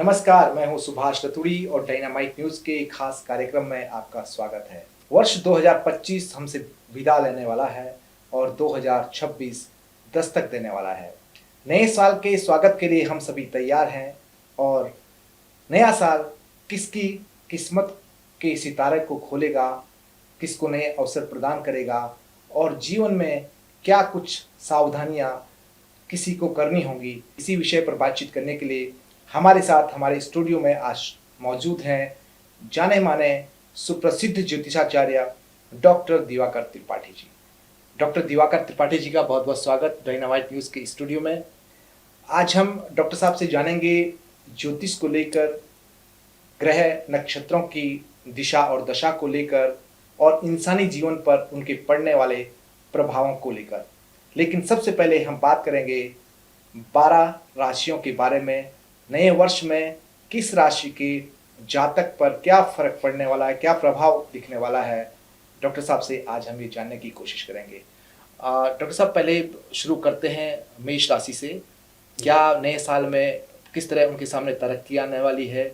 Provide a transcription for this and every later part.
नमस्कार, मैं हूं सुभाष रतुड़ी और डायनामाइट न्यूज के एक खास कार्यक्रम में आपका स्वागत है। वर्ष 2025 हमसे विदा लेने वाला है और 2026 दस्तक देने वाला है। नए साल के स्वागत के लिए हम सभी तैयार हैं और नया साल किसकी किस्मत के सितारे को खोलेगा, किसको नए अवसर प्रदान करेगा और जीवन में क्या कुछ सावधानियां किसी को करनी होंगी, इसी विषय पर बातचीत करने के लिए हमारे साथ हमारे स्टूडियो में आज मौजूद हैं जाने माने सुप्रसिद्ध ज्योतिषाचार्य डॉक्टर दिवाकर त्रिपाठी जी। डॉक्टर दिवाकर त्रिपाठी जी का बहुत बहुत स्वागत डायनामाइट न्यूज़ के स्टूडियो में। आज हम डॉक्टर साहब से जानेंगे ज्योतिष को लेकर, ग्रह नक्षत्रों की दिशा और दशा को लेकर और इंसानी जीवन पर उनके पड़ने वाले प्रभावों को लेकर। लेकिन सबसे पहले हम बात करेंगे 12 राशियों के बारे में। नए वर्ष में किस राशि के जातक पर क्या फर्क पड़ने वाला है, क्या प्रभाव दिखने वाला है, डॉक्टर साहब से आज हम ये जानने की कोशिश करेंगे। डॉक्टर साहब, पहले शुरू करते हैं मेष राशि से। क्या नए साल में किस तरह उनके सामने तरक्की आने वाली है,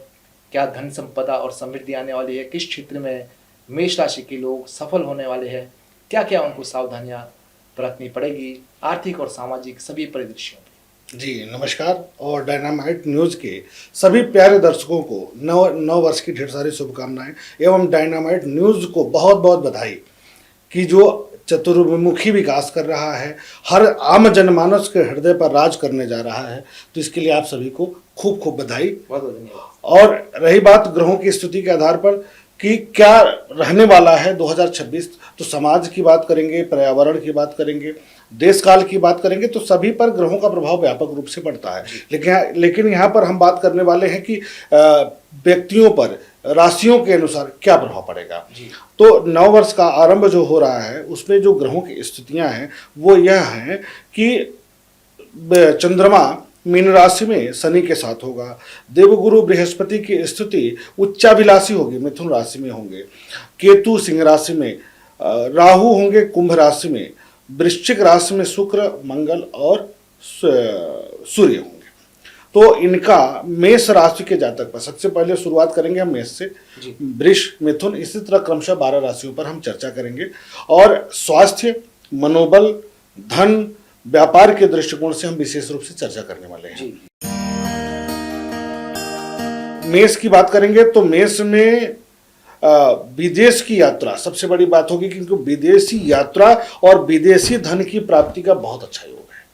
क्या धन संपदा और समृद्धि आने वाली है, किस क्षेत्र में मेष राशि के लोग सफल होने वाले हैं, क्या क्या उनको सावधानियां बरतनी पड़ेगी आर्थिक और सामाजिक सभी परिदृश्यों। जी नमस्कार। और डायनामाइट न्यूज़ के सभी प्यारे दर्शकों को नव वर्ष की ढेर सारी शुभकामनाएं एवं डायनामाइट न्यूज़ को बहुत बहुत बधाई कि जो चतुर्मुखी विकास कर रहा है, हर आम जनमानस के हृदय पर राज करने जा रहा है। तो इसके लिए आप सभी को खूब खूब बधाई। बहुत बहुत धन्यवाद। और रही बात ग्रहों की स्थिति के आधार पर कि क्या रहने वाला है 2026, तो समाज की बात करेंगे, पर्यावरण की बात करेंगे, देश काल की बात करेंगे, तो सभी पर ग्रहों का प्रभाव व्यापक रूप से पड़ता है। लेकिन यहाँ पर हम बात करने वाले हैं कि व्यक्तियों पर राशियों के अनुसार क्या प्रभाव पड़ेगा। तो नव वर्ष का आरंभ जो हो रहा है उसमें जो ग्रहों की स्थितियां हैं वो यह हैं कि चंद्रमा मीन राशि में शनि के साथ होगा, देवगुरु बृहस्पति की स्थिति उच्चाभिलाषी होगी, मिथुन राशि में होंगे, केतु सिंह राशि में, राहु होंगे कुंभ राशि में, वृश्चिक राशि में शुक्र, मंगल और सूर्य होंगे। तो इनका मेष राशि के जातक पर सबसे पहले शुरुआत करेंगे हम मेष से, वृष, मिथुन, इसी तरह क्रमशः 12 राशियों पर हम चर्चा करेंगे। और स्वास्थ्य, मनोबल, धन, व्यापार के दृष्टिकोण से हम विशेष रूप से चर्चा करने वाले हैं। मेष की बात करेंगे तो मेष में विदेश की यात्रा सबसे बड़ी बात होगी, क्योंकि विदेशी यात्रा और विदेशी धन की प्राप्ति का बहुत अच्छा योग है।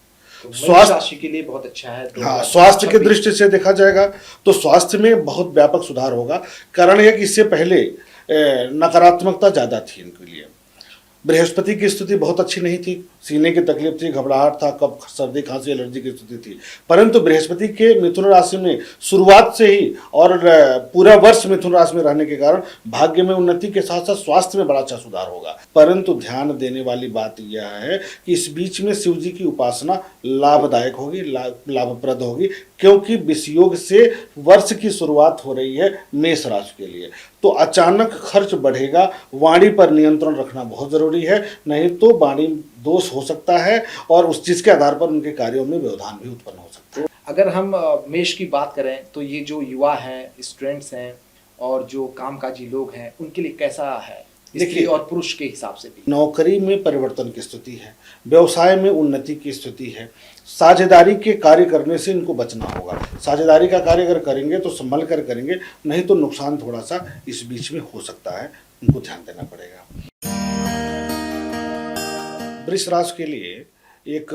तो स्वास्थ्य राशि के लिए बहुत अच्छा है। हाँ, स्वास्थ्य की दृष्टि से देखा जाएगा तो स्वास्थ्य में बहुत व्यापक सुधार होगा। कारण यह कि इससे पहले नकारात्मकता ज्यादा थी इनके लिए। बृहस्पति की स्थिति बहुत अच्छी नहीं थी, सीने की तकलीफ थी, घबराहट था, कफ, सर्दी, खांसी, एलर्जी की स्थिति थी। परंतु बृहस्पति के मिथुन राशि में शुरुआत से ही और पूरा वर्ष मिथुन राशि में रहने के कारण भाग्य में उन्नति के साथ साथ स्वास्थ्य में बड़ा अच्छा सुधार होगा। परंतु ध्यान देने वाली बात यह है कि इस बीच में शिव जी की उपासना लाभदायक होगी, लाभप्रद होगी, क्योंकि विषयोग से वर्ष की शुरुआत हो रही है मेष राशि के लिए। तो अचानक खर्च बढ़ेगा, वाणी पर नियंत्रण रखना बहुत जरूरी है, नहीं तो वाणी दोष हो सकता है और उस चीज के आधार पर उनके कार्यों में व्यवधान भी उत्पन्न हो सकता है। अगर हम मेष की बात करें तो ये जो युवा हैं, स्टूडेंट्स हैं और जो कामकाजी लोग हैं, उनके लिए कैसा है, स्त्री और पुरुष के हिसाब से भी? नौकरी में परिवर्तन की स्थिति है, व्यवसाय में उन्नति की स्थिति है, साझेदारी के कार्य करने से इनको बचना होगा। साझेदारी का कार्य अगर करेंगे तो संभल कर करेंगे, नहीं तो नुकसान थोड़ा सा इस बीच में हो सकता है, इनको ध्यान देना पड़ेगा। वृष राशि के लिए एक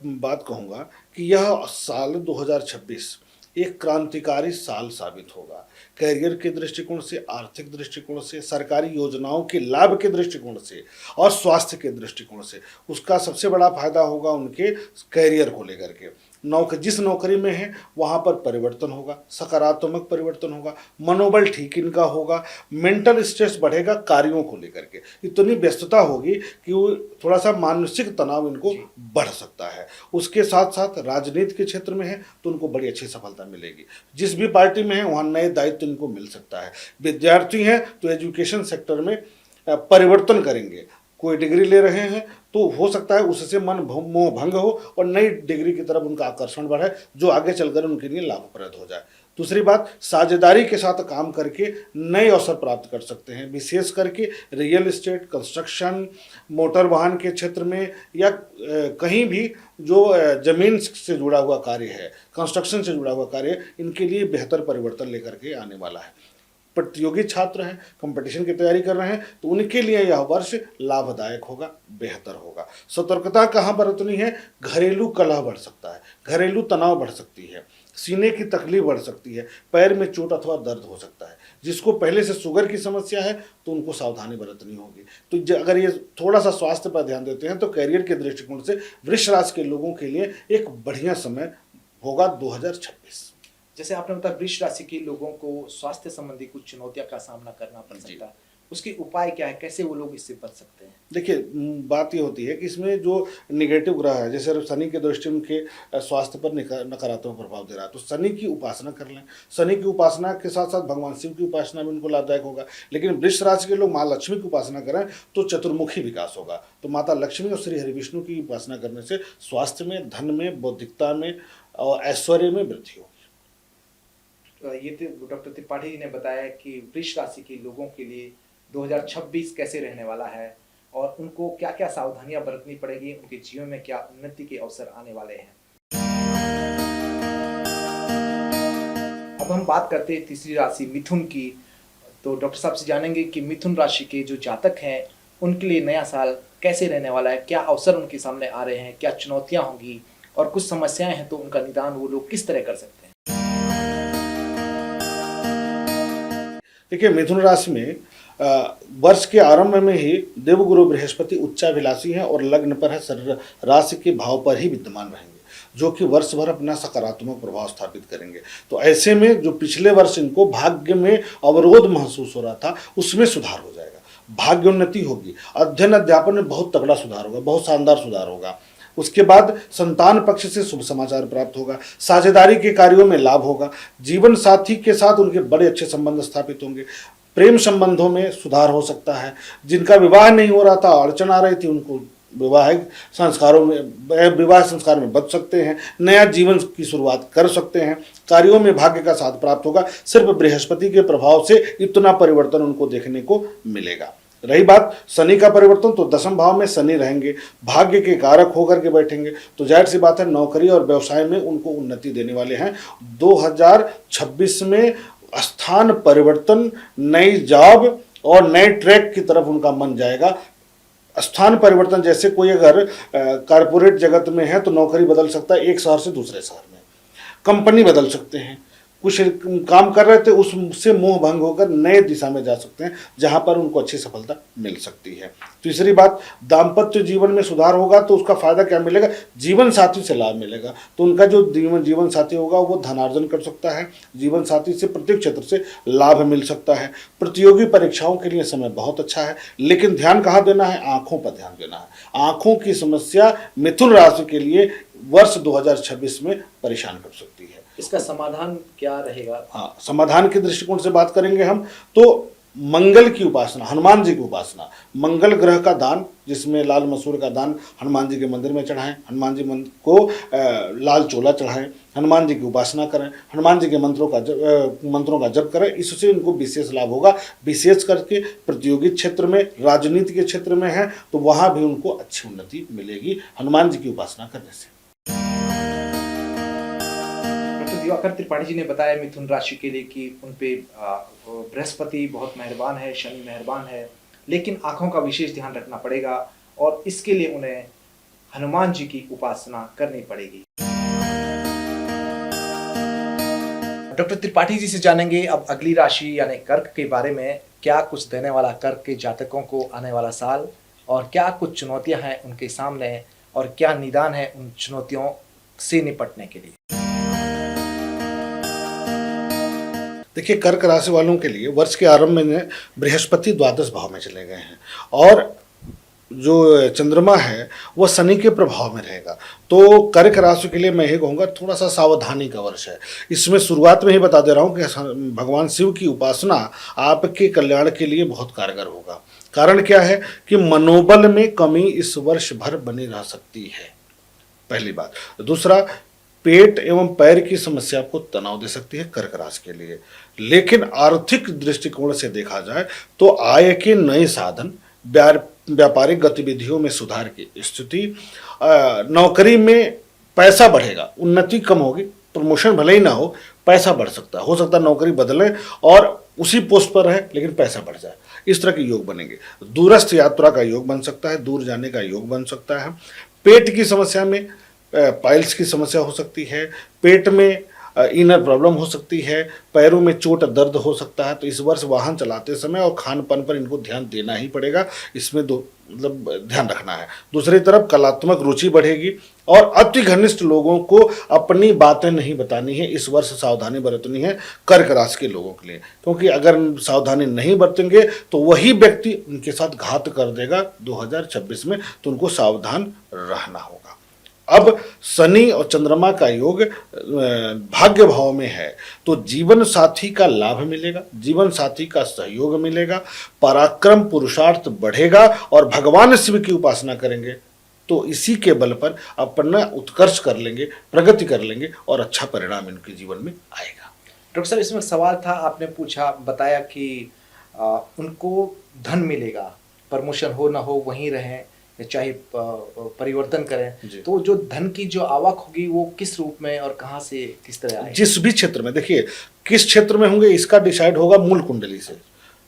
बात कहूँगा कि यह साल 2026 एक क्रांतिकारी साल साबित होगा। कैरियर के दृष्टिकोण से, आर्थिक दृष्टिकोण से, सरकारी योजनाओं के लाभ के दृष्टिकोण से और स्वास्थ्य के दृष्टिकोण से उसका सबसे बड़ा फायदा होगा उनके कैरियर को लेकर के। जिस नौकरी में है वहाँ पर परिवर्तन होगा, सकारात्मक परिवर्तन होगा, मनोबल ठीक इनका होगा, मेंटल स्ट्रेस बढ़ेगा कार्यों को लेकर के, इतनी व्यस्तता होगी कि वो थोड़ा सा मानसिक तनाव इनको बढ़ सकता है। उसके साथ साथ राजनीति के क्षेत्र में है तो उनको बड़ी अच्छी सफलता मिलेगी। जिस भी पार्टी में है वहाँ नए दायित्व इनको मिल सकता है। विद्यार्थी हैं तो एजुकेशन सेक्टर में परिवर्तन करेंगे, कोई डिग्री ले रहे हैं तो हो सकता है उससे मन मोह भंग हो और नई डिग्री की तरफ उनका आकर्षण बढ़े, जो आगे चलकर उनके लिए लाभप्रद हो जाए। दूसरी बात, साझेदारी के साथ काम करके नए अवसर प्राप्त कर सकते हैं, विशेष करके रियल एस्टेट, कंस्ट्रक्शन, मोटर वाहन के क्षेत्र में या कहीं भी जो जमीन से जुड़ा हुआ कार्य है, कंस्ट्रक्शन से जुड़ा हुआ कार्य है, इनके लिए बेहतर परिवर्तन लेकर के आने वाला है। प्रतियोगी छात्र हैं, कंपटीशन की तैयारी कर रहे हैं, तो उनके लिए यह वर्ष लाभदायक होगा, बेहतर होगा। सतर्कता कहाँ बरतनी है? घरेलू कलह बढ़ सकता है, घरेलू तनाव बढ़ सकती है, सीने की तकलीफ बढ़ सकती है, पैर में चोट अथवा दर्द हो सकता है। जिसको पहले से शुगर की समस्या है तो उनको सावधानी बरतनी होगी। तो अगर ये थोड़ा सा स्वास्थ्य पर ध्यान देते हैं तो करियर के दृष्टिकोण से वृष राशि के लोगों के लिए एक बढ़िया समय होगा 2026। जैसे आपने बताया वृष राशि के लोगों को स्वास्थ्य संबंधी कुछ चुनौतियों का सामना करना पड़ सकता है, उसके उपाय क्या है, कैसे वो लोग इससे बच सकते हैं? देखिए, बात ये होती है कि इसमें जो निगेटिव ग्रह है, जैसे शनि के दृष्टि उनके स्वास्थ्य पर नकारात्मक प्रभाव दे रहा है, तो शनि की उपासना कर लें। शनि की उपासना के साथ साथ भगवान शिव की उपासना भी उनको लाभदायक होगा। लेकिन वृष राशि के लोग माँ लक्ष्मी की उपासना करें तो चतुर्मुखी विकास होगा। तो माता लक्ष्मी और श्री हरिविष्णु की उपासना करने से स्वास्थ्य में, धन में, बौद्धिकता में और ऐश्वर्य में वृद्धि होगी। ये तो डॉक्टर त्रिपाठी जी ने बताया कि वृष राशि के लोगों के लिए 2026 कैसे रहने वाला है और उनको क्या क्या सावधानियां बरतनी पड़ेगी, उनके जीवन में क्या उन्नति के अवसर आने वाले हैं। अब हम बात करते हैं तीसरी राशि मिथुन की। तो डॉक्टर साहब से जानेंगे कि मिथुन राशि के जो जातक हैं उनके लिए नया साल कैसे रहने वाला है, क्या अवसर उनके सामने आ रहे हैं, क्या चुनौतियां होंगी और कुछ समस्याएं हैं तो उनका निदान वो लोग किस तरह कर सकते हैं। देखिए, मिथुन राशि में वर्ष के आरंभ में ही देवगुरु बृहस्पति उच्चाभिलाषी हैं और लग्न पर है, शरीर राशि के भाव पर ही विद्यमान रहेंगे, जो कि वर्ष भर अपना सकारात्मक प्रभाव स्थापित करेंगे। तो ऐसे में जो पिछले वर्ष इनको भाग्य में अवरोध महसूस हो रहा था उसमें सुधार हो जाएगा, भाग्योन्नति होगी, अध्ययन अध्यापन में बहुत तगड़ा सुधार होगा, बहुत शानदार सुधार होगा। उसके बाद संतान पक्ष से शुभ समाचार प्राप्त होगा, साझेदारी के कार्यों में लाभ होगा, जीवन साथी के साथ उनके बड़े अच्छे संबंध स्थापित होंगे, प्रेम संबंधों में सुधार हो सकता है। जिनका विवाह नहीं हो रहा था, अड़चन आ रही थी, उनको विवाह संस्कार में बच सकते हैं, नया जीवन की शुरुआत कर सकते हैं, कार्यों में भाग्य का साथ प्राप्त होगा। सिर्फ बृहस्पति के प्रभाव से इतना परिवर्तन उनको देखने को मिलेगा। रही बात शनि का परिवर्तन, तो दसम भाव में शनि रहेंगे, भाग्य के कारक होकर के बैठेंगे, तो जाहिर सी बात है नौकरी और व्यवसाय में उनको उन्नति देने वाले हैं। 2026 में स्थान परिवर्तन, नई जॉब और नए ट्रैक की तरफ उनका मन जाएगा। स्थान परिवर्तन, जैसे कोई अगर कारपोरेट जगत में है तो नौकरी बदल सकता है, एक शहर से दूसरे शहर में, कंपनी बदल सकते हैं, कुछ काम कर रहे थे उससे मोह भंग होकर नए दिशा में जा सकते हैं, जहां पर उनको अच्छी सफलता मिल सकती है। तीसरी बात, दाम्पत्य जीवन में सुधार होगा, तो उसका फायदा क्या मिलेगा? जीवन साथी से लाभ मिलेगा। तो उनका जो जीवन साथी होगा वो धनार्जन कर सकता है, जीवन साथी से प्रत्येक क्षेत्र से लाभ मिल सकता है। प्रतियोगी परीक्षाओं के लिए समय बहुत अच्छा है, लेकिन ध्यान कहाँ देना है? आंखों पर ध्यान देना है। आंखों की समस्या मिथुन राशि के लिए वर्ष 2026 में परेशान कर सकती है। इसका समाधान क्या रहेगा? हाँ, समाधान के दृष्टिकोण से बात करेंगे हम तो मंगल की उपासना, हनुमान जी की उपासना, मंगल ग्रह का दान, जिसमें लाल मसूर का दान हनुमान जी के मंदिर में चढ़ाएं, हनुमान जी को लाल चोला चढ़ाएं, हनुमान जी की उपासना करें, हनुमान जी के मंत्रों का जप करें, इससे इनको विशेष लाभ होगा। विशेष करके प्रतियोगी क्षेत्र में, राजनीति के क्षेत्र में है तो वहाँ भी उनको अच्छी उन्नति मिलेगी हनुमान जी की उपासना करने से। दिवाकर त्रिपाठी जी ने बताया मिथुन राशि के लिए कि उन पे बृहस्पति बहुत मेहरबान है, शनि मेहरबान है, लेकिन आंखों का विशेष ध्यान रखना पड़ेगा और इसके लिए उन्हें हनुमान जी की उपासना करनी पड़ेगी। डॉक्टर त्रिपाठी जी से जानेंगे अब अगली राशि यानी कर्क के बारे में, क्या कुछ देने वाला कर्क के जातकों को आने वाला साल और क्या कुछ चुनौतियां हैं उनके सामने और क्या निदान है उन चुनौतियों से निपटने के लिए। देखिए, कर्क राशि वालों के लिए वर्ष के आरंभ में बृहस्पति द्वादश भाव में चले गए हैं और जो चंद्रमा है वह शनि के प्रभाव में रहेगा। तो कर्क राशि के लिए मैं ये कहूँगा थोड़ा सा सावधानी का वर्ष है। इसमें शुरुआत में ही बता दे रहा हूँ कि भगवान शिव की उपासना आपके कल्याण के लिए बहुत कारगर होगा। कारण क्या है कि मनोबल में कमी इस वर्ष भर बनी रह सकती है, पहली बात। दूसरा, पेट एवं पैर की समस्या को तनाव दे सकती है कर्क राशि के लिए। लेकिन आर्थिक दृष्टिकोण से देखा जाए तो आय के नए साधन, व्यापारिक गतिविधियों में सुधार की स्थिति, नौकरी में पैसा बढ़ेगा, उन्नति कम होगी, प्रमोशन भले ही ना हो, पैसा बढ़ सकता है, हो सकता है नौकरी बदले और उसी पोस्ट पर रहे लेकिन पैसा बढ़ जाए, इस तरह के योग बनेंगे। दूरस्थ यात्रा का योग बन सकता है, दूर जाने का योग बन सकता है। पेट की समस्या में पाइल्स की समस्या हो सकती है, पेट में इनर प्रॉब्लम हो सकती है, पैरों में चोट दर्द हो सकता है। तो इस वर्ष वाहन चलाते समय और खान पान पर इनको ध्यान देना ही पड़ेगा, इसमें ध्यान रखना है। दूसरी तरफ कलात्मक रुचि बढ़ेगी और अति घनिष्ठ लोगों को अपनी बातें नहीं बतानी है, इस वर्ष सावधानी बरतनी है कर्क राशि के लोगों के लिए, क्योंकि अगर सावधानी नहीं बरतेंगे तो वही व्यक्ति उनके साथ घात कर देगा 2026 में, तो उनको सावधान रहना होगा। अब शनि और चंद्रमा का योग भाग्य भाव में है, तो जीवन साथी का लाभ मिलेगा, जीवन साथी का सहयोग मिलेगा, पराक्रम पुरुषार्थ बढ़ेगा और भगवान शिव की उपासना करेंगे तो इसी के बल पर अपना उत्कर्ष कर लेंगे, प्रगति कर लेंगे और अच्छा परिणाम इनके जीवन में आएगा। डॉक्टर साहब, इसमें सवाल था, आपने पूछा, बताया कि उनको धन मिलेगा, प्रमोशन हो ना हो वहीं रहें, चाहे परिवर्तन करें, तो जो धन की जो आवक होगी वो किस रूप में और कहाँ से किस तरह आएगी? जिस भी क्षेत्र में, देखिए किस क्षेत्र में होंगे इसका डिसाइड होगा मूल कुंडली से,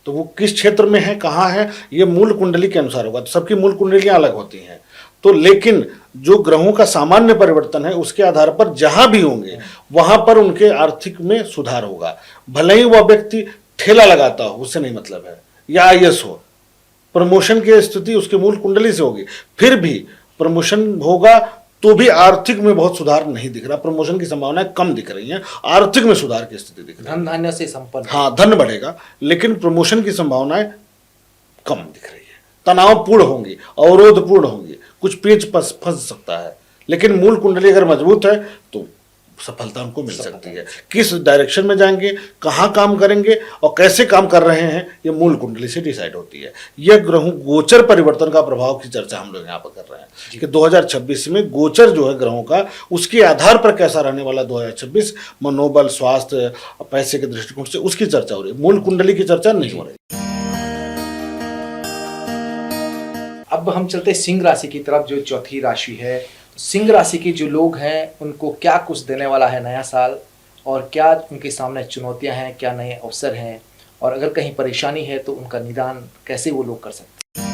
तो वो किस क्षेत्र में है, कहाँ है, ये मूल कुंडली के अनुसार होगा। तो सबकी मूल कुंडलियां अलग होती हैं, तो लेकिन जो ग्रहों का सामान्य परिवर्तन है उसके आधार पर जहां भी होंगे वहां पर उनके आर्थिक में सुधार होगा। भले ही वह व्यक्ति ठेला लगाता हो, उससे नहीं मतलब है, या आईएएस हो, प्रमोशन की स्थिति उसके मूल कुंडली से होगी, फिर भी प्रमोशन होगा तो भी आर्थिक में बहुत सुधार नहीं दिख रहा, प्रमोशन की संभावनाएं कम दिख रही हैं, आर्थिक में सुधार की स्थिति दिख रही है। धन धान्य से संपन्न, हाँ धन बढ़ेगा लेकिन प्रमोशन की संभावनाएं कम दिख रही है, तनावपूर्ण होंगी, अवरोधपूर्ण होंगी, कुछ पेच फंस सकता है। लेकिन मूल कुंडली अगर मजबूत है तो सफलता उनको मिल सकती है। किस डायरेक्शन में जाएंगे, कहाँ काम करेंगे और कैसे काम कर रहे हैं, ये मूल कुंडली से डिसाइड होती है। यह ग्रहों गोचर परिवर्तन का प्रभाव की चर्चा हम लोग यहाँ पर कर रहे हैं कि 2026 में गोचर जो है ग्रहों का, उसके आधार पर कैसा रहने वाला 2026, मनोबल, स्वास्थ्य, पैसे के दृष्टिकोण से उसकी चर्चा हो रही है, मूल कुंडली की चर्चा नहीं हो रही। अब हम चलते सिंह राशि की तरफ, जो चौथी राशि है। सिंह राशि के जो लोग हैं उनको क्या कुछ देने वाला है नया साल, और क्या उनके सामने चुनौतियां हैं, क्या नए अवसर हैं, और अगर कहीं परेशानी है तो उनका निदान कैसे वो लोग कर सकते हैं?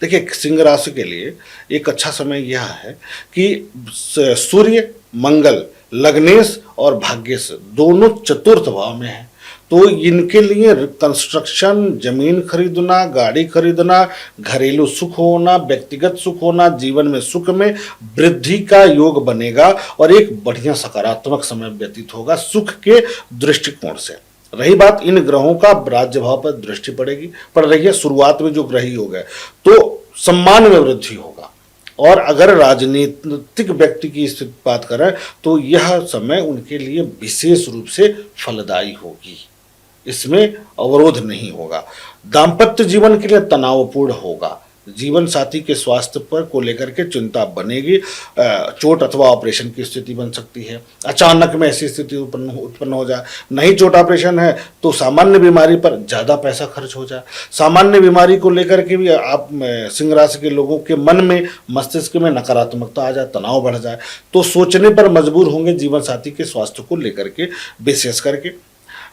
देखिए सिंह राशि के लिए एक अच्छा समय यह है कि सूर्य, मंगल, लग्नेश और भाग्येश दोनों चतुर्थ भाव में है, तो इनके लिए कंस्ट्रक्शन, जमीन खरीदना, गाड़ी खरीदना, घरेलू सुख होना, व्यक्तिगत सुख होना, जीवन में सुख में वृद्धि का योग बनेगा और एक बढ़िया सकारात्मक समय व्यतीत होगा सुख के दृष्टिकोण से। रही बात इन ग्रहों का राज्य भाव पर दृष्टि पड़ रही है, शुरुआत में जो ग्रही हो गए तो सम्मान में वृद्धि होगा, और अगर राजनीतिक व्यक्ति की स्थिति बात करें तो यह समय उनके लिए विशेष रूप से फलदायी होगी, इसमें अवरोध नहीं होगा। दाम्पत्य जीवन के लिए तनावपूर्ण होगा, जीवन साथी के स्वास्थ्य पर को लेकर के चिंता बनेगी, चोट अथवा ऑपरेशन की स्थिति बन सकती है, अचानक में ऐसी स्थिति उत्पन्न हो जाए। नहीं चोट ऑपरेशन है तो सामान्य बीमारी पर ज़्यादा पैसा खर्च हो जाए, सामान्य बीमारी को लेकर के भी आप सिंह राशि के लोगों के मन में, मस्तिष्क में नकारात्मकता आ जाए, तनाव बढ़ जाए, तो सोचने पर मजबूर होंगे जीवन साथी के स्वास्थ्य को लेकर के। विशेष करके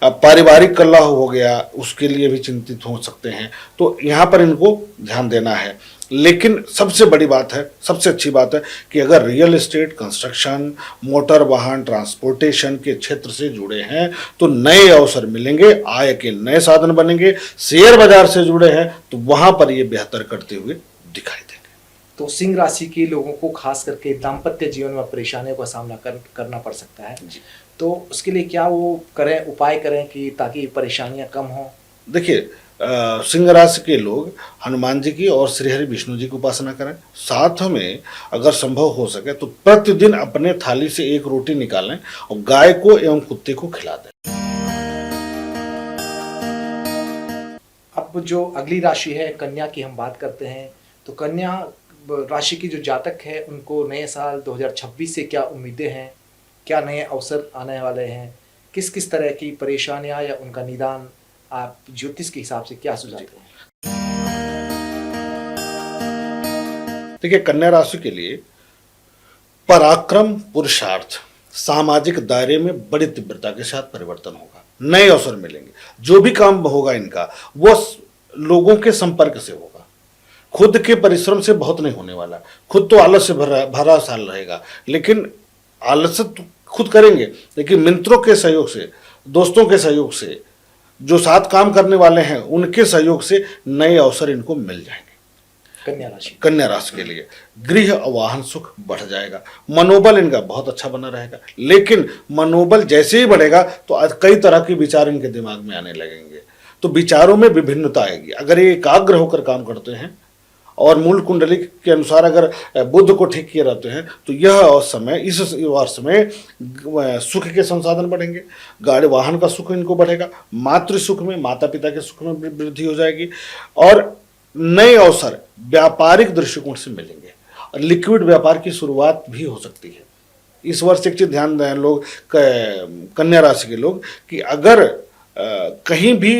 पारिवारिक कलह हो गया उसके लिए भी चिंतित हो सकते हैं, तो यहाँ पर इनको ध्यान देना है। लेकिन सबसे बड़ी बात है, सबसे अच्छी बात है कि अगर रियल एस्टेट, कंस्ट्रक्शन, मोटर वाहन, ट्रांसपोर्टेशन के क्षेत्र से जुड़े हैं तो नए अवसर मिलेंगे, आय के नए साधन बनेंगे। शेयर बाजार से जुड़े हैं तो वहाँ पर ये बेहतर करते हुए दिखाई देंगे। तो सिंह राशि के लोगों को खास करके दाम्पत्य जीवन में परेशानियों का सामना करना पड़ सकता है जी। तो उसके लिए क्या वो करें, उपाय करें कि ताकि परेशानियां कम हों? देखिए सिंह राशि के लोग हनुमान जी की और श्री हरि विष्णु जी की उपासना करें, साथ में अगर संभव हो सके तो प्रतिदिन अपने थाली से एक रोटी निकालें और गाय को एवं कुत्ते को खिला दें। अब जो अगली राशि है कन्या की हम बात करते हैं, तो कन्या राशि की जो जातक है उनको नए साल 2026 से क्या उम्मीदें हैं, क्या नए अवसर आने वाले हैं, किस किस तरह की परेशानियां या उनका निदान आप ज्योतिष के हिसाब से क्या सुझाते हैं? देखिए, कन्या राशि के लिए पराक्रम, पुरुषार्थ, सामाजिक दायरे में बड़ी तीव्रता के साथ परिवर्तन होगा, नए अवसर मिलेंगे। जो भी काम होगा इनका वो लोगों के संपर्क से होगा, खुद के परिश्रम से बहुत नहीं होने वाला। खुद तो आलस से भरा साल रहेगा, लेकिन आलस तो खुद करेंगे, लेकिन मित्रों के सहयोग से, दोस्तों के सहयोग से, जो साथ काम करने वाले हैं उनके सहयोग से नए अवसर इनको मिल जाएंगे। कन्या राशि के लिए गृह और वाहन सुख बढ़ जाएगा, मनोबल इनका बहुत अच्छा बना रहेगा। लेकिन मनोबल जैसे ही बढ़ेगा तो कई तरह के विचार इनके दिमाग में आने लगेंगे, तो विचारों में विभिन्नता आएगी। अगर ये एकाग्र होकर काम करते हैं और मूल कुंडली के अनुसार अगर बुध को ठीक किए रहते हैं तो यह समय, इस वर्ष में सुख के संसाधन बढ़ेंगे, गाड़ी वाहन का सुख इनको बढ़ेगा, मातृ सुख में, माता पिता के सुख में वृद्धि हो जाएगी और नए अवसर व्यापारिक दृष्टिकोण से मिलेंगे और लिक्विड व्यापार की शुरुआत भी हो सकती है। इस वर्ष एक चीज ध्यान दें लोग, कन्या राशि के लोग, कि अगर कहीं भी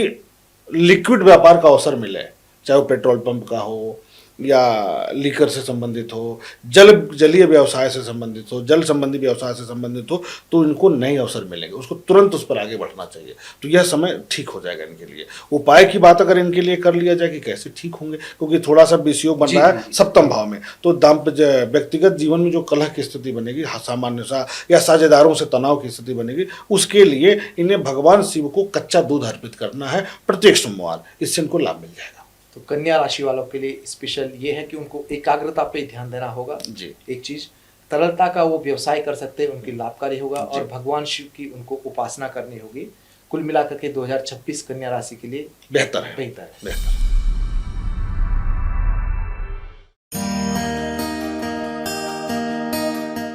लिक्विड व्यापार का अवसर मिले, चाहे वो पेट्रोल पंप का हो या लीकर से संबंधित हो, जलीय व्यवसाय से संबंधित हो, जल संबंधी व्यवसाय से संबंधित हो, तो इनको नए अवसर मिलेंगे, उसको तुरंत उस पर आगे बढ़ना चाहिए। तो यह समय ठीक हो जाएगा इनके लिए। उपाय की बात अगर इनके लिए कर लिया जाए कि कैसे ठीक होंगे, क्योंकि थोड़ा सा विषयोग बन रहा है सप्तम भाव में, तो व्यक्तिगत जीवन में जो कलह की स्थिति बनेगी, सामान्य सा या साझेदारों से तनाव की स्थिति बनेगी, उसके लिए इन्हें भगवान शिव को कच्चा दूध अर्पित करना है प्रत्येक सोमवार, इससे इनको लाभ मिल जाएगा। तो कन्या राशि वालों के लिए स्पेशल ये है कि उनको एकाग्रता पे ध्यान देना होगा जी। एक चीज, तरलता का वो व्यवसाय कर सकते हैं, उनकी लाभकारी होगा, और भगवान शिव की उनको उपासना करनी होगी। कुल मिलाकर के 2026 कन्या राशि के लिए बेहतर है।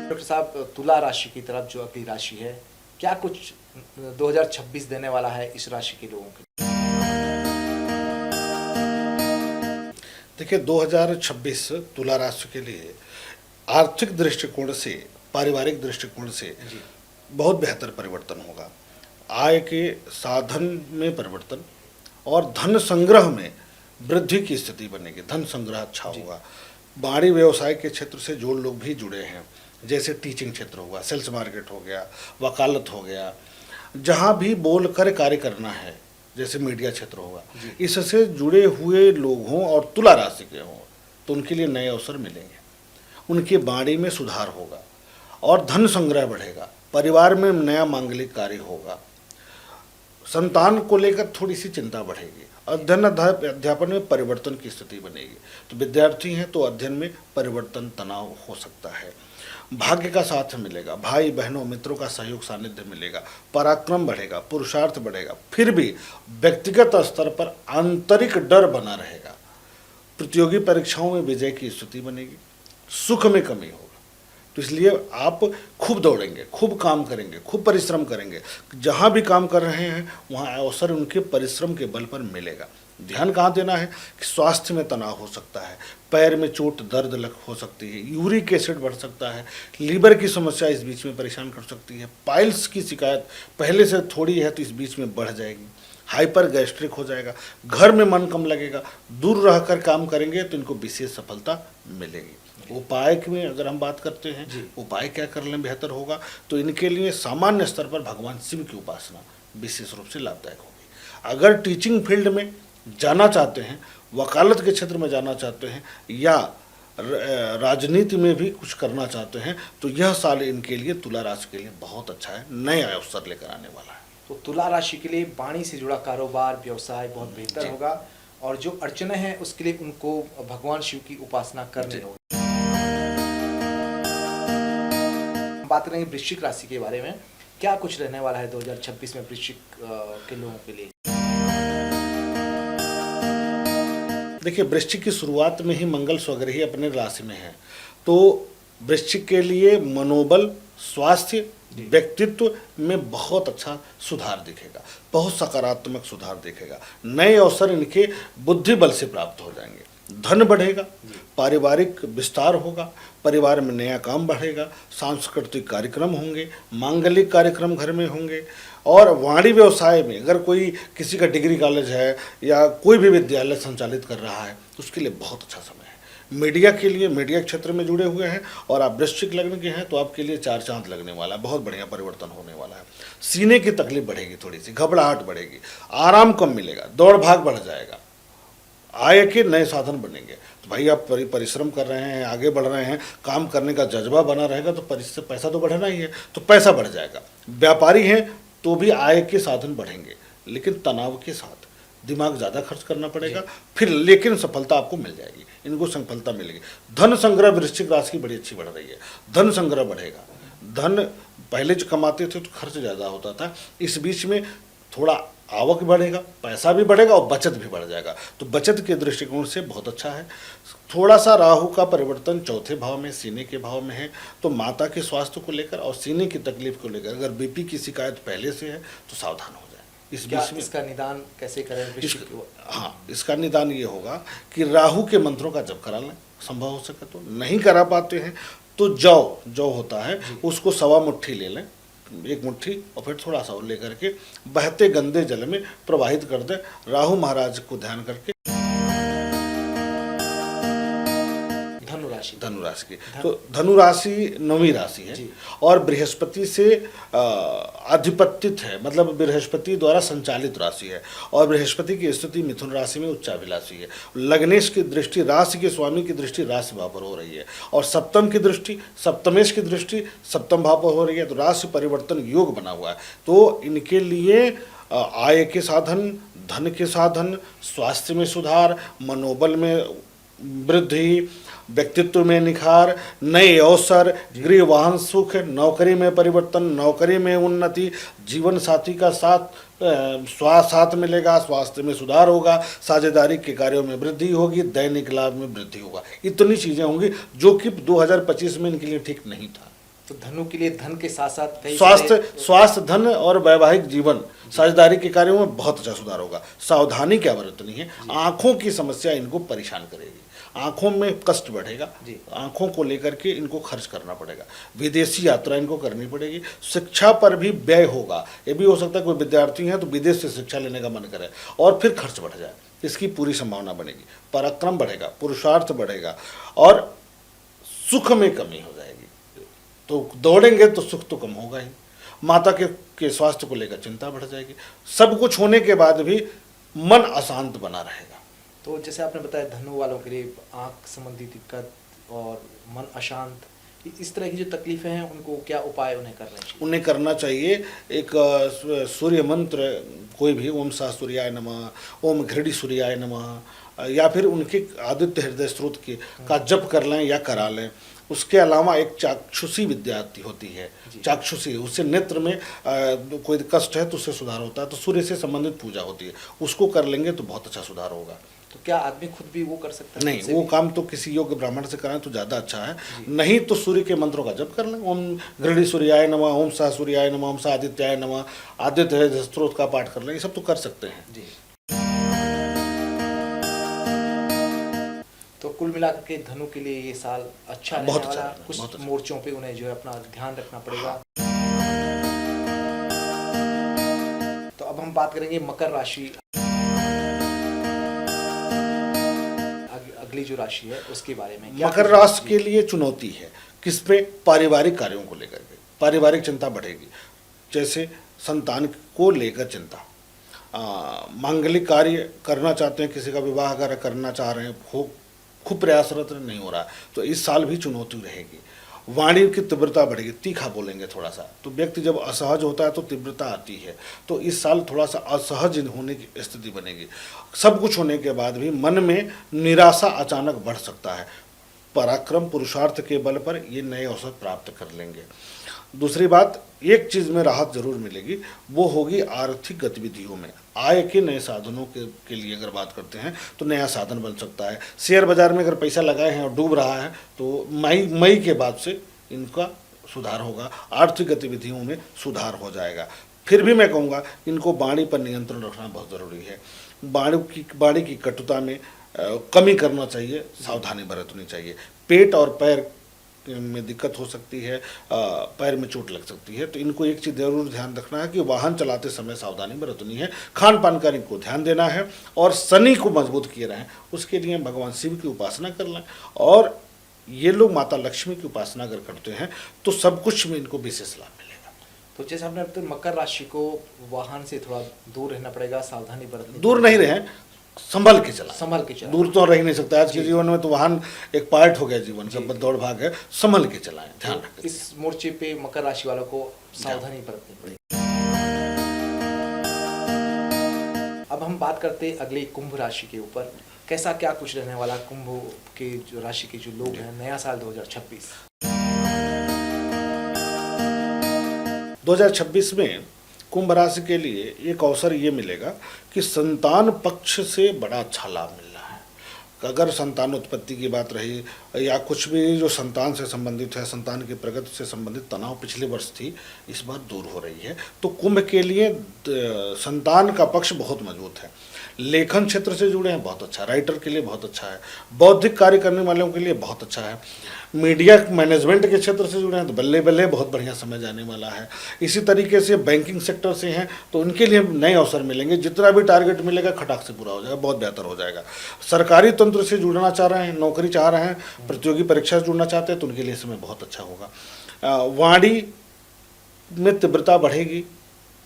डॉक्टर साहब, तुला राशि की तरफ जो अगली राशि है, क्या कुछ 2026 देने वाला है इस राशि के लोगों के? देखिए, 2026 तुला राशि के लिए आर्थिक दृष्टिकोण से, पारिवारिक दृष्टिकोण से बहुत बेहतर परिवर्तन होगा। आय के साधन में परिवर्तन और धन संग्रह में वृद्धि की स्थिति बनेगी, धन संग्रह अच्छा होगा। बाड़ी व्यवसाय के क्षेत्र से जो लोग भी जुड़े हैं, जैसे टीचिंग क्षेत्र होगा, सेल्स मार्केट हो गया, वकालत हो गया, जहाँ भी बोल कर कार्य करना है, जैसे मीडिया क्षेत्र होगा, इससे जुड़े हुए लोग हों और तुला राशि के हों, तो उनके लिए नए अवसर मिलेंगे, उनकी बाड़ी में सुधार होगा और धन संग्रह बढ़ेगा, परिवार में नया मांगलिक कार्य होगा, संतान को लेकर थोड़ी सी चिंता बढ़ेगी, अध्ययन अध्यापन में परिवर्तन की स्थिति बनेगी। तो विद्यार्थी हैं तो अध्ययन में परिवर्तन, तनाव हो सकता है। भाग्य का साथ मिलेगा, भाई बहनों मित्रों का सहयोग सानिध्य मिलेगा, पराक्रम बढ़ेगा, पुरुषार्थ बढ़ेगा। फिर भी व्यक्तिगत स्तर पर आंतरिक डर बना रहेगा, प्रतियोगी परीक्षाओं में विजय की स्थिति बनेगी, सुख में कमी होगा। तो इसलिए आप खूब दौड़ेंगे, खूब काम करेंगे, खूब परिश्रम करेंगे, जहाँ भी काम कर रहे हैं वहाँ अवसर उनके परिश्रम के बल पर मिलेगा। ध्यान कहाँ देना है कि स्वास्थ्य में तनाव हो सकता है, पैर में चोट दर्द हो सकती है, यूरिक एसिड बढ़ सकता है, लीवर की समस्या इस बीच में परेशान कर सकती है, पाइल्स की शिकायत पहले से थोड़ी है तो इस बीच में बढ़ जाएगी, हाइपर गैस्ट्रिक हो जाएगा, घर में मन कम लगेगा। दूर रहकर काम करेंगे तो इनको विशेष सफलता मिलेगी। उपाय में अगर हम बात करते हैं, उपाय क्या कर लें बेहतर होगा, तो इनके लिए सामान्य स्तर पर भगवान शिव की उपासना विशेष रूप से लाभदायक होगी। अगर टीचिंग फील्ड में जाना चाहते हैं, वकालत के क्षेत्र में जाना चाहते हैं या राजनीति में भी कुछ करना चाहते हैं, तो यह साल इनके लिए, तुला राशि के लिए बहुत अच्छा है, नए अवसर लेकर आने वाला है। तो तुला राशि के लिए वाणी से जुड़ा कारोबार, व्यवसाय बहुत बेहतर होगा, और जो अड़चने हैं उसके लिए उनको भगवान शिव की उपासना करनी होगी। बात करेंगे वृश्चिक राशि के बारे में, क्या कुछ रहने वाला है 2026 में वृश्चिक के लोगों के लिए? देखिए, वृश्चिक की शुरुआत में ही मंगल स्वग्रही अपने राशि में है, तो वृश्चिक के लिए मनोबल, स्वास्थ्य, व्यक्तित्व में बहुत अच्छा सुधार दिखेगा, बहुत सकारात्मक सुधार दिखेगा। नए अवसर इनके बुद्धि बल से प्राप्त हो जाएंगे, धन बढ़ेगा, पारिवारिक विस्तार होगा, परिवार में नया काम बढ़ेगा, सांस्कृतिक कार्यक्रम होंगे, मांगलिक कार्यक्रम घर में होंगे। और वाणिज्य व्यवसाय में अगर कोई किसी का डिग्री कॉलेज है या कोई भी विद्यालय संचालित कर रहा है तो उसके लिए बहुत अच्छा समय है। मीडिया के लिए, मीडिया क्षेत्र में जुड़े हुए हैं और आप वृश्चिक लग्न के हैं तो आपके लिए 4 चांद लगने वाला है, बहुत बढ़िया परिवर्तन होने वाला है। सीने की तकलीफ बढ़ेगी, थोड़ी सी घबराहट बढ़ेगी, आराम कम मिलेगा, दौड़ भाग बढ़ जाएगा, आय के नए साधन बनेंगे। तो भाई आप परिश्रम कर रहे हैं, आगे बढ़ रहे हैं, काम करने का जज्बा बना रहेगा तो पैसा तो बढ़ना ही है, तो पैसा बढ़ जाएगा। व्यापारी हैं तो भी आय के साधन बढ़ेंगे, लेकिन तनाव के साथ दिमाग ज़्यादा खर्च करना पड़ेगा, फिर लेकिन सफलता आपको मिल जाएगी, इनको सफलता मिलेगी। धन संग्रह वृश्चिक राशि की बड़ी अच्छी बढ़ रही है, धन संग्रह बढ़ेगा। धन पहले जो कमाते थे तो खर्च ज़्यादा होता था, इस बीच में थोड़ा आवक बढ़ेगा, पैसा भी बढ़ेगा और बचत भी बढ़ जाएगा, तो बचत के दृष्टिकोण से बहुत अच्छा है। थोड़ा सा राहु का परिवर्तन चौथे भाव में, सीने के भाव में है, तो माता के स्वास्थ्य को लेकर और सीने की तकलीफ को लेकर अगर बीपी की शिकायत पहले से है तो सावधान हो जाए। इस बीच में इसका निदान कैसे करें? इसका निदान ये होगा कि राहु के मंत्रों का जप करा लें, संभव हो सके तो। नहीं करा पाते हैं तो जौ होता है उसको 1.25 मुट्ठी ले लें, 1 मुट्ठी, और फिर थोड़ा सा लेकर के बहते गंदे जल में प्रवाहित कर दें, राहु महाराज को ध्यान करके। धनुराशि की तो धनुराशि 9वीं राशि है और बृहस्पति से अधिपतित है, मतलब बृहस्पति द्वारा संचालित राशि है और बृहस्पति की स्थिति मिथुन राशि में उच्चाभिलाषी है। लग्नेश की दृष्टि, राशि के स्वामी की दृष्टि राशि भाव पर हो रही है और सप्तम की दृष्टि, सप्तमेश की दृष्टि सप्तम भाव पर हो रही है, तो राशि परिवर्तन योग बना हुआ है। तो इनके लिए आय के साधन, धन के साधन, स्वास्थ्य में सुधार, मनोबल में वृद्धि, व्यक्तित्व में निखार, नए अवसर, गृह वाहन सुख, नौकरी में परिवर्तन, नौकरी में उन्नति, जीवन साथी का साथ मिलेगा, स्वास्थ्य में सुधार होगा, साझेदारी के कार्यों में वृद्धि होगी, दैनिक लाभ में वृद्धि होगा। इतनी चीजें होंगी जो कि 2025 में इनके लिए ठीक नहीं था। तो धनु के लिए धन के साथ साथ स्वास्थ्य, धन और वैवाहिक जीवन, साझेदारी के कार्यों में बहुत अच्छा सुधार होगा। सावधानी क्या बरतनी है, आंखों की समस्या इनको परेशान करेगी, आंखों में कष्ट बढ़ेगा, आंखों को लेकर के इनको खर्च करना पड़ेगा, विदेशी यात्रा इनको करनी पड़ेगी, शिक्षा पर भी व्यय होगा। ये भी हो सकता है कोई विद्यार्थी है तो विदेश से शिक्षा लेने का मन करे और फिर खर्च बढ़ जाए, इसकी पूरी संभावना बनेगी। पराक्रम बढ़ेगा, पुरुषार्थ बढ़ेगा और सुख में कमी हो जाएगी। तो दौड़ेंगे तो सुख तो कम होगा ही, माता के स्वास्थ्य को लेकर चिंता बढ़ जाएगी। सब कुछ होने के बाद भी मन अशांत बना रहेगा। तो जैसे आपने बताया धनु वालों के लिए आंख संबंधी दिक्कत और मन अशांत, इस तरह की जो तकलीफें हैं उनको क्या उपाय उन्हें करना चाहिए? उन्हें करना चाहिए एक सूर्य मंत्र, कोई भी, ओम सा सूर्याय नमः, ओम घृणी सूर्याय नमः, या फिर उनके आदित्य हृदय स्त्रोत का जप कर लें या करा लें। उसके अलावा एक चाक्षुषी विद्या होती है, चाक्षुषी, उससे नेत्र में कोई कष्ट है तो उससे सुधार होता है, तो सूर्य से संबंधित पूजा होती है, उसको कर लेंगे तो बहुत अच्छा सुधार होगा। तो क्या आदमी खुद भी वो कर सकता है? नहीं, वो काम तो किसी योग्य ब्राह्मण से कराएं तो ज़्यादा अच्छा है, नहीं तो सूर्य के मंत्रों का जप कर लें। ओम घृणी सूर्याय नमः, ओम सा सूर्याय नमः, ओम सा आदित्याय नमः, आदित्य स्त्रोत का पाठ कर लें, ये सब तो कर सकते हैं जी। तो कुल मिलाकर के धनु के लिए ये साल अच्छा रहने वाला है। कुछ मोर्चों पे उन्हें जो है अपना ध्यान रखना पड़ेगा। तो अब हम बात करेंगे मकर राशि, अगली जो राशि है उसके बारे में। मकर राशि के लिए चुनौती है किस पे? पारिवारिक कार्यों को लेकर के पारिवारिक चिंता बढ़ेगी, जैसे संतान को लेकर चिंता, मांगलिक कार्य करना चाहते हैं, किसी का विवाह अगर करना चाह रहे हैं, खूब प्रयासरत नहीं हो रहा है, तो इस साल भी चुनौती रहेगी। वाणी की तीव्रता बढ़ेगी, तीखा बोलेंगे थोड़ा सा, तो व्यक्ति जब असहज होता है तो तीव्रता आती है, तो इस साल थोड़ा सा असहज होने की स्थिति बनेगी। सब कुछ होने के बाद भी मन में निराशा अचानक बढ़ सकता है। पराक्रम, पुरुषार्थ के बल पर ये नए अवसर प्राप्त कर लेंगे। दूसरी बात, एक चीज़ में राहत जरूर मिलेगी, वो होगी आर्थिक गतिविधियों में। आय के नए साधनों के लिए अगर बात करते हैं तो नया साधन बन सकता है। शेयर बाजार में अगर पैसा लगाए हैं और डूब रहा है तो मई के बाद से इनका सुधार होगा, आर्थिक गतिविधियों में सुधार हो जाएगा। फिर भी मैं कहूँगा इनको वाणी पर नियंत्रण रखना बहुत ज़रूरी है। वाणी की कटुता में कमी करना चाहिए, सावधानी बरतनी चाहिए। पेट और पैर में दिक्कत हो सकती है, पैर में चोट लग सकती है, तो इनको एक चीज़ जरूर ध्यान रखना है कि वाहन चलाते समय सावधानी बरतनी है, खान पान का इनको ध्यान देना है और शनि को मजबूत किए रहें। उसके लिए भगवान शिव की उपासना कर लें और ये लोग माता लक्ष्मी की उपासना अगर करते हैं तो सब कुछ में इनको विशेष लाभ मिलेगा। तो जैसे हमने अब तक मकर राशि को वाहन से थोड़ा दूर रहना पड़ेगा, सावधानी बरतनी, दूर नहीं रहें, संभल के चला, संभल के चला, दूर तो रह ही नहीं सकता। आज के जीवन में तो वाहन एक पार्ट हो गया जीवन का, दौड़ भाग है, संभल के चलाएं, ध्यान रखें। इस मोर्चे पे मकर राशि वालों को सावधानी बरतनी पड़ेगी। अब हम बात करते हैं अगले कुंभ राशि के ऊपर, कैसा क्या कुछ रहने वाला कुंभ के जो राशि के जो लोग हैं नया साल 2026। 2026 में कुंभ राशि के लिए एक अवसर ये मिलेगा कि संतान पक्ष से बड़ा अच्छा लाभ मिल रहा है। अगर संतान उत्पत्ति की बात रही या कुछ भी जो संतान से संबंधित है, संतान की प्रगति से संबंधित तनाव पिछले वर्ष थी, इस बार दूर हो रही है। तो कुंभ के लिए संतान का पक्ष बहुत मजबूत है। लेखन क्षेत्र से जुड़े हैं, बहुत अच्छा, राइटर के लिए बहुत अच्छा है, बौद्धिक कार्य करने वालों के लिए बहुत अच्छा है, मीडिया मैनेजमेंट के क्षेत्र से जुड़े हैं तो बल्ले बल्ले बहुत बढ़िया समय जाने वाला है। इसी तरीके से बैंकिंग सेक्टर से हैं तो उनके लिए नए अवसर मिलेंगे, जितना भी टारगेट मिलेगा खटाक से पूरा हो जाएगा, बहुत बेहतर हो जाएगा। सरकारी तंत्र से जुड़ना चाह रहे हैं, नौकरी चाह रहे हैं, प्रतियोगी परीक्षा से जुड़ना चाहते हैं तो उनके लिए समय बहुत अच्छा होगा। वाणी में तीव्रता बढ़ेगी,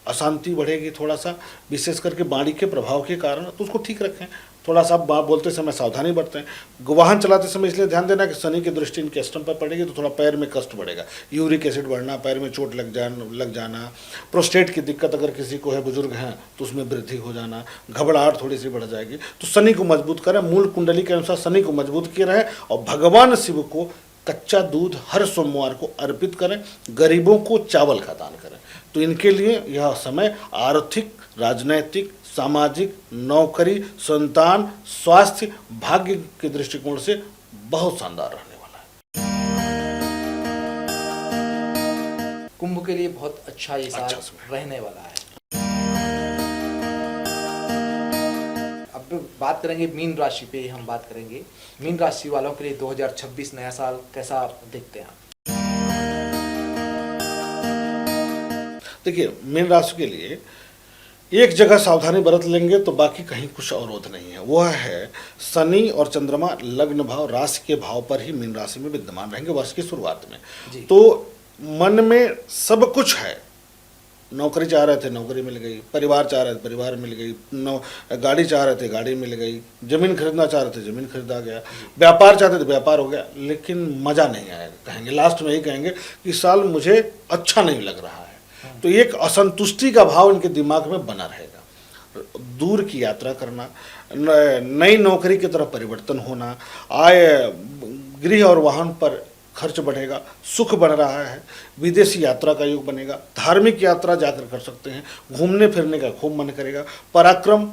अशांति बढ़ेगी थोड़ा सा, विशेष करके वाणी के प्रभाव के कारण, तो उसको ठीक रखें। थोड़ा सा बात बोलते समय सावधानी बरतें। वाहन चलाते समय इसलिए ध्यान देना कि शनि की दृष्टि इनके स्तंभ पर पड़ेगी तो थोड़ा पैर में कष्ट बढ़ेगा, यूरिक एसिड बढ़ना, पैर में चोट लग जाना, प्रोस्टेट की दिक्कत अगर किसी को है, बुजुर्ग हैं तो उसमें वृद्धि हो जाना, घबराहट थोड़ी सी बढ़ जाएगी। तो शनि को मजबूत करें, मूल कुंडली के अनुसार शनि को मजबूत किए रहें और भगवान शिव को कच्चा दूध हर सोमवार को अर्पित करें, गरीबों को चावल का दान करें। तो इनके लिए यह समय आर्थिक, राजनैतिक, सामाजिक, नौकरी, संतान, स्वास्थ्य, भाग्य के दृष्टिकोण से बहुत शानदार रहने वाला है। कुंभ के लिए बहुत अच्छा ये साल अच्छा रहने वाला है। अब बात करेंगे मीन राशि पे, हम बात करेंगे मीन राशि वालों के लिए 2026 नया साल कैसा देखते हैं। देखिए, मीन राशि के लिए एक जगह सावधानी बरत लेंगे तो बाकी कहीं कुछ अवरोध नहीं है। वह है शनि और चंद्रमा लग्न भाव, राशि के भाव पर ही मीन राशि में विद्यमान रहेंगे वर्ष की शुरुआत में। तो मन में सब कुछ है, नौकरी चाह रहे थे नौकरी मिल गई, परिवार चाह रहे थे परिवार मिल गई, गाड़ी चाह रहे थे गाड़ी मिल गई, जमीन खरीदना चाह रहे थे जमीन खरीदा गया, व्यापार चाहते थे व्यापार हो गया, लेकिन मज़ा नहीं आएगा। कहेंगे लास्ट में यही कहेंगे कि साल मुझे अच्छा नहीं लग रहा है। तो एक असंतुष्टि का भाव इनके दिमाग में बना रहेगा। दूर की यात्रा करना, नई नौकरी की तरफ परिवर्तन होना, आय, गृह और वाहन पर खर्च बढ़ेगा, सुख बढ़ रहा है, विदेशी यात्रा का योग बनेगा, धार्मिक यात्रा जाकर कर सकते हैं, घूमने फिरने का खूब मन करेगा, पराक्रम,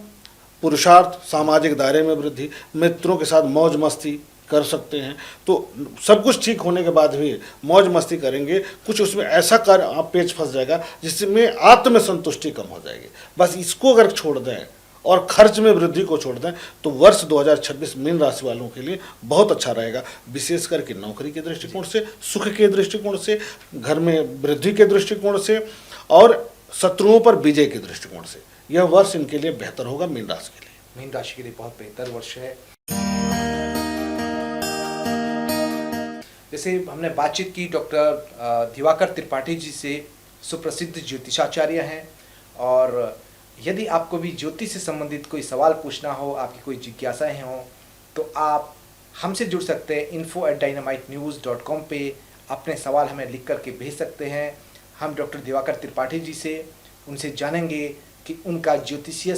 पुरुषार्थ, सामाजिक दायरे में वृद्धि, मित्रों के साथ मौज मस्ती कर सकते हैं। तो सब कुछ ठीक होने के बाद भी मौज मस्ती करेंगे, कुछ उसमें ऐसा कर आप पेच फंस जाएगा जिसमें आत्मसंतुष्टि कम हो जाएगी। बस इसको अगर छोड़ दें और खर्च में वृद्धि को छोड़ दें तो वर्ष 2026 मीन राशि वालों के लिए बहुत अच्छा रहेगा, विशेष करके नौकरी के दृष्टिकोण से, सुख के दृष्टिकोण से, घर में वृद्धि के दृष्टिकोण से और शत्रुओं पर विजय के दृष्टिकोण से। यह वर्ष इनके लिए बेहतर होगा मीन राशि के लिए। मीन राशि के लिए बहुत बेहतर वर्ष है। जैसे हमने बातचीत की डॉक्टर दिवाकर त्रिपाठी जी से, सुप्रसिद्ध ज्योतिषाचार्य हैं, और यदि आपको भी ज्योतिष से संबंधित कोई सवाल पूछना हो, आपकी कोई जिज्ञासाएं हों, तो आप हमसे जुड़ सकते हैं। info@dynamitenews.com पे अपने सवाल हमें लिख करके भेज सकते हैं। हम डॉक्टर दिवाकर त्रिपाठी जी से उनसे जानेंगे कि उनका ज्योतिषीय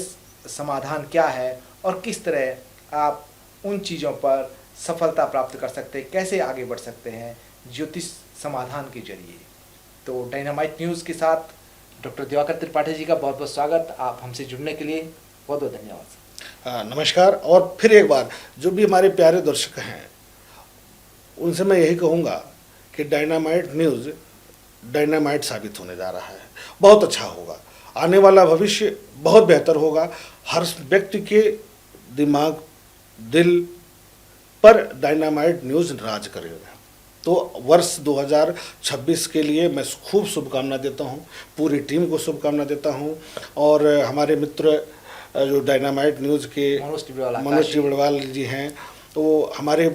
समाधान क्या है और किस तरह आप उन चीज़ों पर सफलता प्राप्त कर सकते हैं, कैसे आगे बढ़ सकते हैं ज्योतिष समाधान के जरिए। तो डायनामाइट न्यूज़ के साथ डॉक्टर दिवाकर त्रिपाठी जी का बहुत बहुत स्वागत। आप हमसे जुड़ने के लिए बहुत बहुत धन्यवाद। नमस्कार। और फिर एक बार जो भी हमारे प्यारे दर्शक हैं उनसे मैं यही कहूँगा कि डायनामाइट न्यूज़ डायनामाइट साबित होने जा रहा है, बहुत अच्छा होगा, आने वाला भविष्य बहुत बेहतर होगा। हर व्यक्ति के दिमाग दिल पर डायनामाइट न्यूज़ राज करेगा। तो वर्ष 2026 के लिए मैं खूब शुभकामना देता हूं, पूरी टीम को शुभकामना देता हूं। और हमारे मित्र जो डायनामाइट न्यूज़ के मनोज टिबड़वाल जी हैं, तो हमारे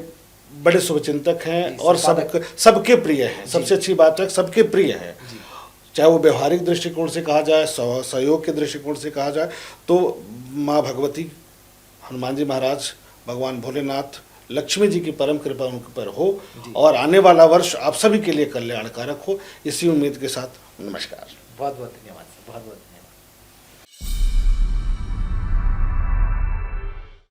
बड़े शुभचिंतक हैं और सबके प्रिय हैं। सबसे अच्छी बात है सबके प्रिय हैं, चाहे वो व्यवहारिक दृष्टिकोण से कहा जाए, सहयोग के दृष्टिकोण से कहा जाए, तो माँ भगवती, हनुमान जी महाराज, भगवान भोलेनाथ, लक्ष्मी जी की परम कृपा उन पर हो और आने वाला वर्ष आप सभी के लिए कल्याणकारक हो, इसी उम्मीद के साथ नमस्कार। बहुत बहुत धन्यवाद सर, बहुत बहुत।